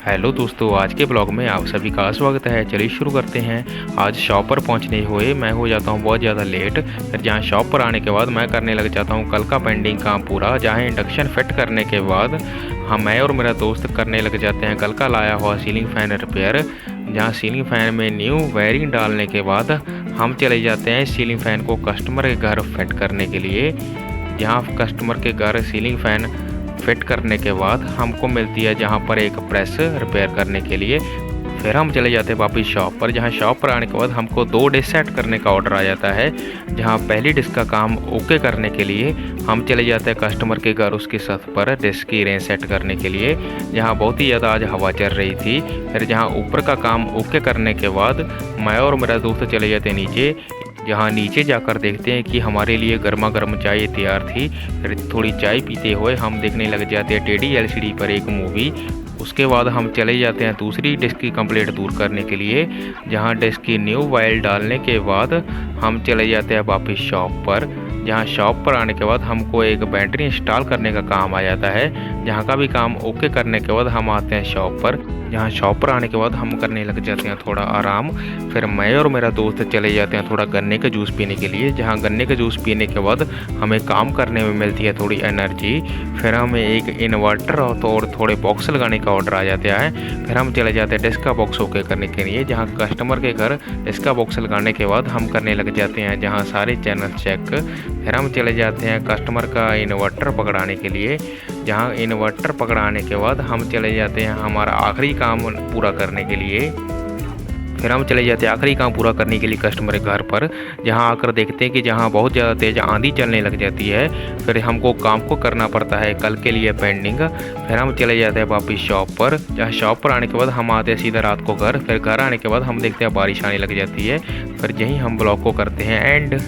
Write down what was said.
Hello दोस्तों, आज के ब्लॉग में आप सभी का स्वागत है। चलिए शुरू करते हैं। आज शॉप पर पहुंचने हुए मैं हो जाता हूं बहुत ज़्यादा लेट। फिर जहां शॉप पर आने के बाद मैं करने लग जाता हूं कल का पेंडिंग काम पूरा। जहां इंडक्शन फिट करने के बाद मैं और मेरा दोस्त करने लग जाते हैं कल का लाया हुआ सीलिंग फ़ैन रिपेयर। जहां सीलिंग फ़ैन में न्यू वायरिंग डालने के बाद हम चले जाते हैं सीलिंग फ़ैन को कस्टमर के घर फिट करने के लिए। जहाँ कस्टमर के घर सीलिंग फ़ैन फिट करने के बाद हमको मिलती है जहाँ पर एक प्रेस रिपेयर करने के लिए। फिर हम चले जाते हैं वापस शॉप पर। जहाँ शॉप पर आने के बाद हमको 2 डिश सेट करने का ऑर्डर आ जाता है। जहाँ पहली डिश का काम ओके करने के लिए हम चले जाते हैं कस्टमर के घर उसकी छत पर डिश की रेंज सेट करने के लिए। जहाँ बहुत ही ज़्यादा आज हवा चल रही थी। फिर जहाँ ऊपर का काम ओके करने के बाद मैं और मेरा दोस्त चले जाते हैं नीचे। जहाँ नीचे जाकर देखते हैं कि हमारे लिए गर्मा गर्म चाय तैयार थी। फिर थोड़ी चाय पीते हुए हम देखने लग जाते हैं टेडी एलसीडी पर एक मूवी। उसके बाद हम चले जाते हैं दूसरी डिस्क की कंप्लेंट दूर करने के लिए। जहाँ डिस्क की न्यू वायर डालने के बाद हम चले जाते हैं वापस शॉप पर। जहाँ शॉप पर आने के बाद हमको एक बैटरी इंस्टॉल करने का काम आ जाता है। जहाँ का भी काम ओके करने के बाद हम आते हैं शॉप पर। जहाँ शॉप पर आने के बाद हम करने लग जाते हैं थोड़ा आराम। फिर मैं और मेरा दोस्त चले जाते हैं थोड़ा गन्ने का जूस पीने के लिए। जहाँ गन्ने का जूस पीने के बाद हमें काम करने में मिलती है थोड़ी एनर्जी। फिर हमें एक इन्वर्टर और थोड़े बॉक्स लगाने का ऑर्डर आ जाता है। फिर हम चले जाते हैं डिस्क का बॉक्स ओके करने के लिए। जहाँ कस्टमर के घर डिस्क का बॉक्स लगाने के बाद हम करने लग जाते हैं जहाँ सारे चैनल चेक। फिर हम चले जाते हैं कस्टमर का इन्वर्टर पकड़ाने के लिए। जहाँ इन्वर्टर पकड़ाने के बाद हम चले जाते हैं हमारा आखिरी काम पूरा करने के लिए। फिर हम चले जाते हैं आखिरी काम पूरा करने के लिए कस्टमर के घर पर। जहाँ आकर देखते हैं कि जहाँ बहुत ज़्यादा तेज़ आंधी चलने लग जाती है। फिर हमको काम को करना पड़ता है कल के लिए पेंडिंग। फिर हम चले जाते हैं वापस शॉप पर। जहाँ शॉप पर आने के बाद हम आते हैं सीधा रात को घर। फिर घर आने के बाद हम देखते हैं बारिश आने लग जाती है। फिर यहीं हम ब्लॉग को करते हैं एंड।